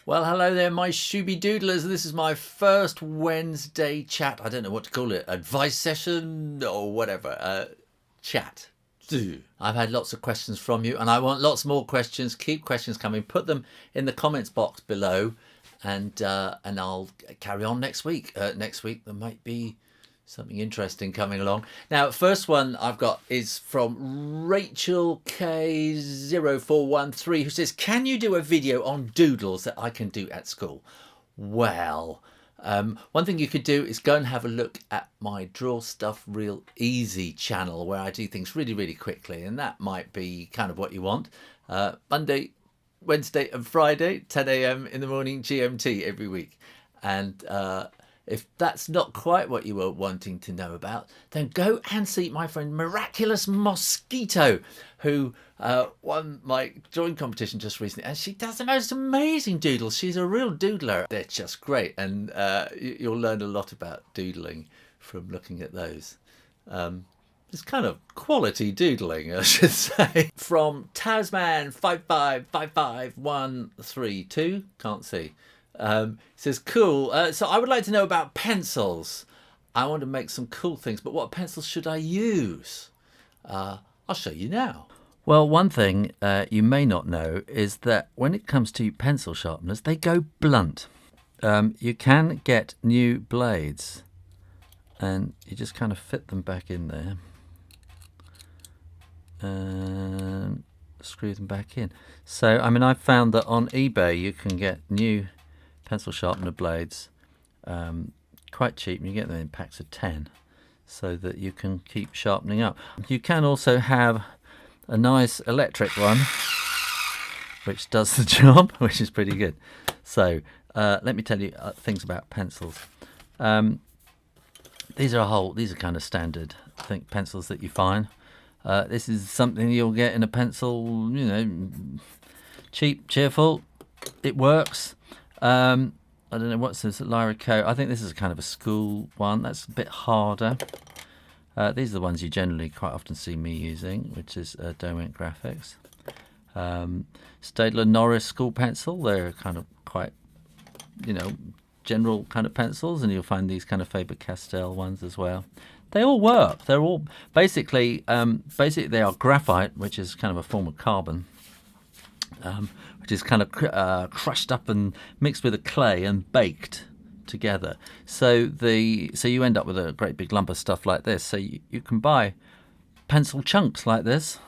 Well, hello there, my shooby doodlers. This is my first Wednesday chat. I don't know what to call it, advice session or whatever. Chat. I've had lots of questions from you, and I want lots more questions. Keep questions coming. Put them in the comments box below, and I'll carry on next week. Next week there might be something interesting coming along. Now, first one I've got is from Rachel K0413, who says, "Can you do a video on doodles that I can do at school?" Well, one thing you could do is go and have a look at my Draw Stuff Real Easy channel, where I do things really, really quickly, and that might be kind of what you want. Monday, Wednesday and Friday, 10 a.m. in the morning GMT every week. And if that's not quite what you were wanting to know about, then go and see my friend Miraculous Mosquito, who won my drawing competition just recently. And she does the most amazing doodles. She's a real doodler. They're just great. And you'll learn a lot about doodling from looking at those. It's kind of quality doodling, I should say. From Tasman5555132, can't see. Says, cool. So I would like to know about pencils. I want to make some cool things, but what pencils should I use? I'll show you now. Well, one thing you may not know is that when it comes to pencil sharpeners, they go blunt. You can get new blades, and you just kind of fit them back in there and screw them back in. So, I mean, I've found that on eBay you can get new pencil sharpener blades quite cheap, and you get them in packs of 10 so that you can keep sharpening up. You can also have a nice electric one which does the job, which is pretty good. So let me tell you things about pencils. These are kind of standard pencils that you find. This is something you'll get in a pencil, you know, cheap, cheerful. It works. I don't know, what's this, Lyra Co. I think this is kind of a school one. That's a bit harder. These are the ones you generally quite often see me using, which is Rotring Graphics. Staedtler Norris school pencil. They're kind of quite, you know, general kind of pencils, and you'll find these kind of Faber-Castell ones as well. They all work. They're all basically they are graphite, which is kind of a form of carbon. Which is kind of crushed up and mixed with a clay and baked together. So you end up with a great big lump of stuff like this. So you can buy pencil chunks like this.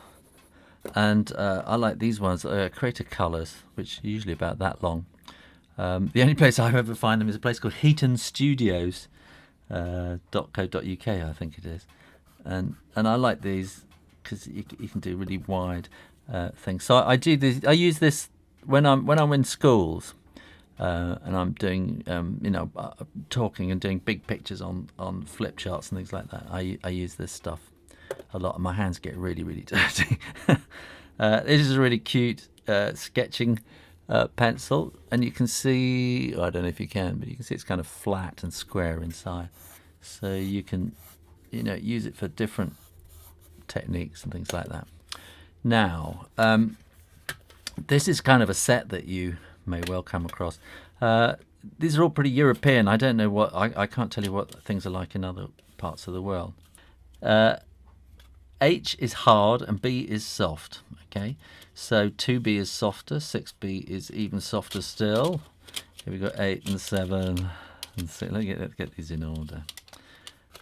And I like these ones, Creator Colours, which are usually about that long. The only place I ever find them is a place called heatonstudios.co.uk, I think it is. And I like these because you can do really wide things. So I do this. I use this when I'm in schools, and I'm doing talking and doing big pictures on flip charts and things like that. I use this stuff a lot, and my hands get really, really dirty. This is a really cute sketching pencil, and you can see, I don't know if you can, but you can see it's kind of flat and square inside, so you can use it for different techniques and things like that. Now, this is kind of a set that you may well come across. These are all pretty European. I don't know what, I can't tell you what things are like in other parts of the world. H is hard and B is soft. Okay, so 2B is softer, 6B is even softer still. Here we got 8 and 7 and 6. Let's get these in order.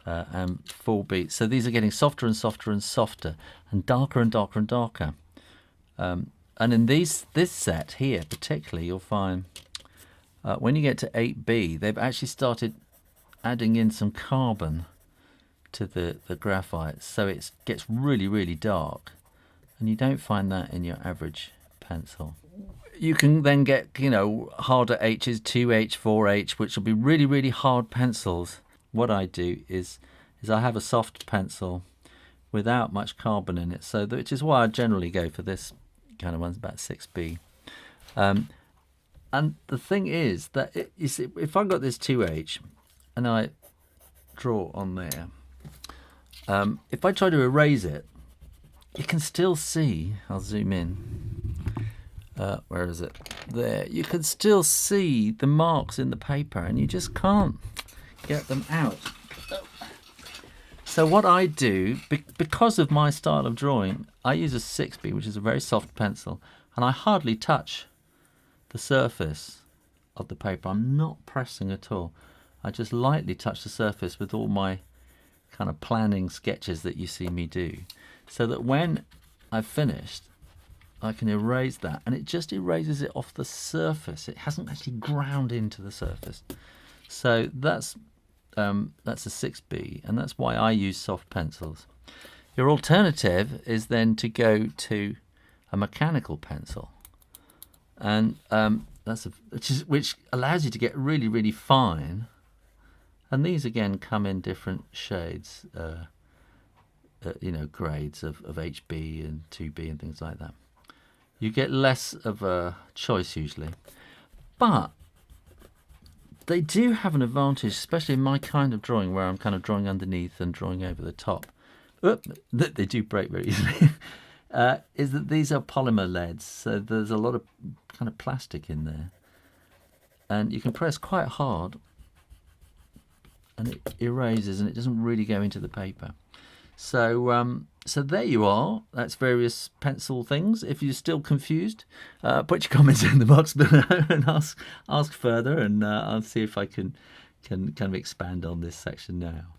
And 4B. So these are getting softer and softer and softer, and darker and darker and darker. And in this set here particularly, you'll find when you get to 8B, they've actually started adding in some carbon to the graphite, so it gets really, really dark, and you don't find that in your average pencil. You can then get, harder H's, 2H, 4H, which will be really, really hard pencils. What I do is I have a soft pencil without much carbon in it, which is why I generally go for this kind of one's about 6B. And the thing is that you see, if I've got this 2H and I draw on there, if I try to erase it, you can still see, I'll zoom in, where is it? There. You can still see the marks in the paper, and you just can't get them out. So what I do, because of my style of drawing, I use a 6B, which is a very soft pencil, and I hardly touch the surface of the paper. I'm not pressing at all. I just lightly touch the surface with all my kind of planning sketches that you see me do, so that when I've finished, I can erase that, and it just erases it off the surface. It hasn't actually ground into the surface. So that's a 6B, and that's why I use soft pencils. Your alternative is then to go to a mechanical pencil, and which allows you to get really, really fine. And these again come in different shades, grades of HB and 2B and things like that. You get less of a choice usually, but they do have an advantage, especially in my kind of drawing where I'm kind of drawing underneath and drawing over the top. That they do break very easily. Is that these are polymer leads, so there's a lot of kind of plastic in there, and you can press quite hard and it erases, and it doesn't really go into the paper. So so there you are. That's various pencil things. If you're still confused, put your comments in the box below and ask further, and I'll see if I can kind of expand on this section now.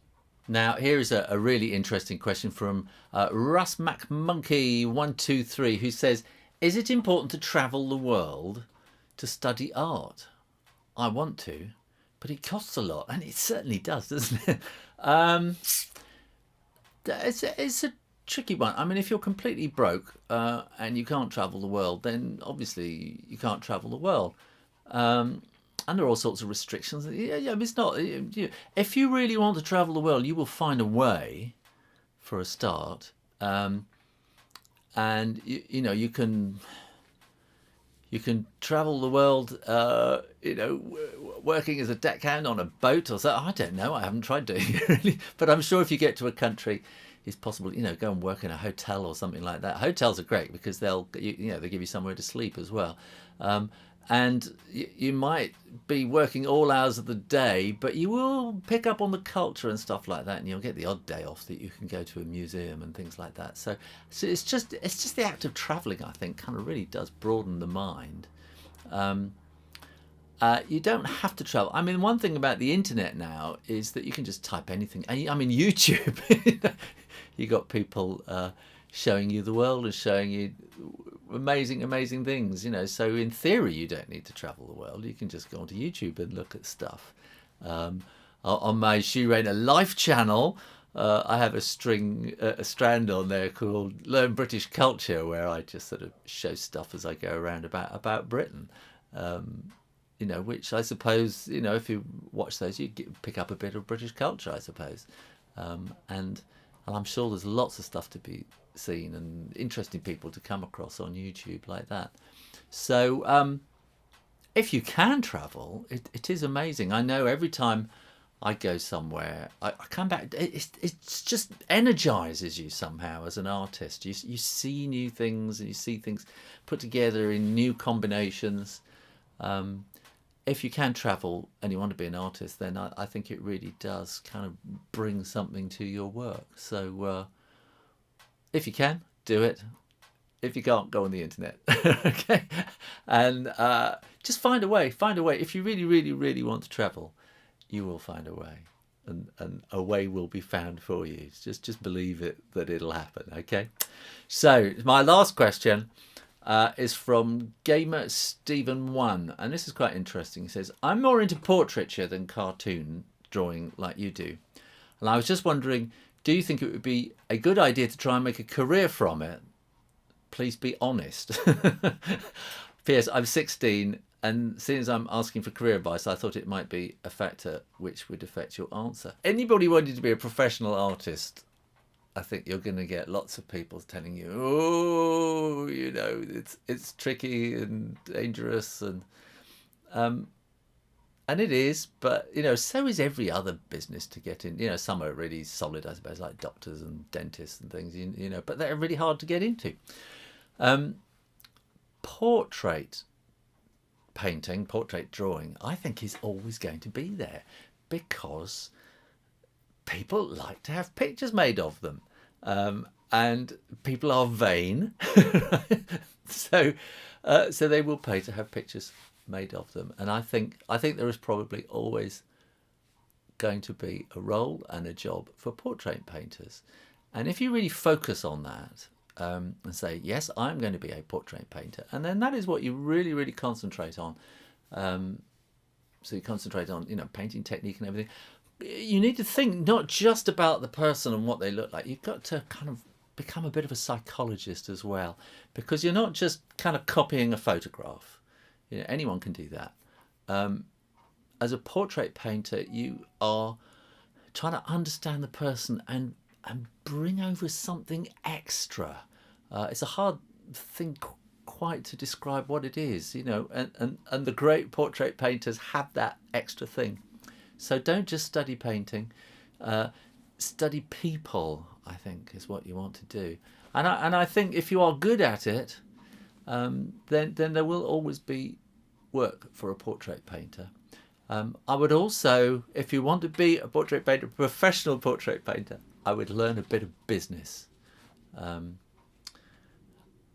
Now here is a really interesting question from Russ McMonkey123, who says, "Is it important to travel the world to study art? I want to, but it costs a lot," and it certainly does, doesn't it? It's a tricky one. I mean, if you're completely broke and you can't travel the world, then obviously you can't travel the world. And there are all sorts of restrictions. It's not. If you really want to travel the world, you will find a way, for a start. And you can travel the world, working as a deckhand on a boat or so. I don't know. I haven't tried doing it really, but I'm sure if you get to a country, it's possible. Go and work in a hotel or something like that. Hotels are great because they give you somewhere to sleep as well, and you might be working all hours of the day, but you will pick up on the culture and stuff like that, and you'll get the odd day off that you can go to a museum and things like that. So it's just the act of traveling, I think, kind of really does broaden the mind. You don't have to travel. I mean, one thing about the internet now is that you can just type anything. I mean, YouTube, you got people showing you the world and showing you amazing things, So in theory, you don't need to travel the world. You can just go onto YouTube and look at stuff. On my Shoo Rayner Life channel, I have a strand on there called Learn British Culture, where I just sort of show stuff as I go around about Britain. Which I suppose, if you watch those, you pick up a bit of British culture, I suppose. And I'm sure there's lots of stuff to be seen and interesting people to come across on YouTube like that. So if you can travel, it is amazing. I know every time I go somewhere, I come back, it's just energizes you somehow as an artist. You see new things, and you see things put together in new combinations. If you can travel and you want to be an artist, then I think it really does kind of bring something to your work. So if you can, do it. If you can't, go on the internet. Okay, and just find a way. If you really want to travel, you will find a way, and a way will be found for you. Just believe it, that it'll happen. Okay, so my last question is from Gamer Stephen 1, and this is quite interesting. He says, "I'm more into portraiture than cartoon drawing like you do, and I was just wondering, do you think it would be a good idea to try and make a career from it? Please be honest." P.S. I'm 16, and since I'm asking for career advice, I thought it might be a factor which would affect your answer. Anybody wanting to be a professional artist, I think you're going to get lots of people telling you, "Oh, it's tricky and dangerous," and it is, but so is every other business to get in. Some are really solid, I suppose, like doctors and dentists and things, but they're really hard to get into. portrait painting, portrait drawing, I think is always going to be there, because people like to have pictures made of them, and people are vain, so they will pay to have pictures made of them. And I think there is probably always going to be a role and a job for portrait painters. And if you really focus on that, and say, yes, I'm going to be a portrait painter, and then that is what you really, really concentrate on. So you concentrate on, painting technique and everything. You need to think not just about the person and what they look like. You've got to kind of become a bit of a psychologist as well, because you're not just kind of copying a photograph. Anyone can do that. As a portrait painter, you are trying to understand the person and bring over something extra. It's a hard thing quite to describe what it is, and the great portrait painters have that extra thing. So don't just study painting, study people, I think, is what you want to do. And I think if you are good at it, then there will always be work for a portrait painter. I would also, if you want to be a portrait painter, a professional portrait painter, I would learn a bit of business,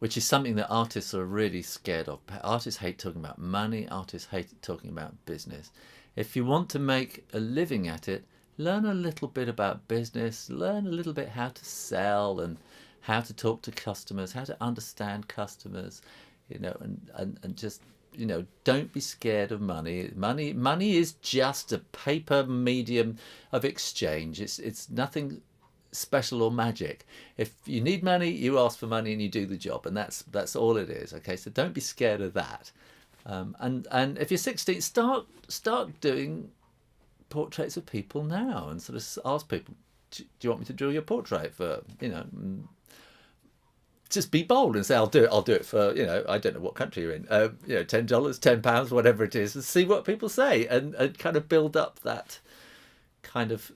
which is something that artists are really scared of. Artists hate talking about money. Artists hate talking about business. If you want to make a living at it, learn a little bit about business, learn a little bit how to sell and how to talk to customers, how to understand customers, and just, don't be scared of money. Money is just a paper medium of exchange. It's nothing special or magic. If you need money, you ask for money and you do the job, and that's all it is. Okay, so don't be scared of that. And if you're 16, start doing portraits of people now, and sort of ask people, do you want me to draw your portrait for, just be bold and say, I'll do it for, I don't know what country you're in, $10, £10, whatever it is, and see what people say, and kind of build up that kind of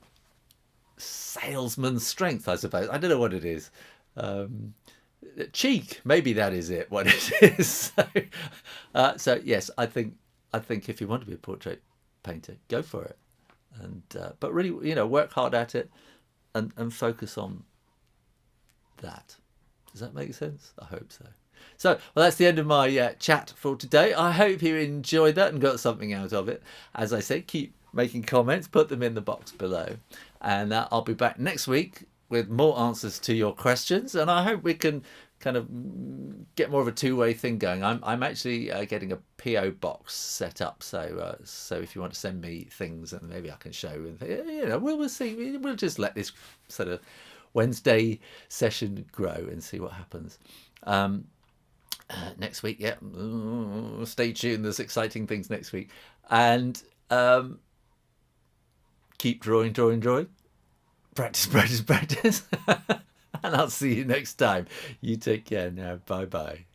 salesman strength, I suppose. I don't know what it is. Cheek, maybe that is it, what it is. So yes, I think if you want to be a portrait painter, go for it, and but really, work hard at it, and focus on that. Does that make sense? I hope so. So, well, that's the end of my chat for today. I hope you enjoyed that and got something out of it. As I say, keep making comments, put them in the box below, and I'll be back next week with more answers to your questions, and I hope we can kind of get more of a two-way thing going. I'm actually getting a PO box set up, so if you want to send me things, and maybe I can show, and we'll see. We'll just let this sort of Wednesday session grow and see what happens. Next week, yeah, stay tuned. There's exciting things next week, and keep drawing. Practice. And I'll see you next time. You take care now. Bye.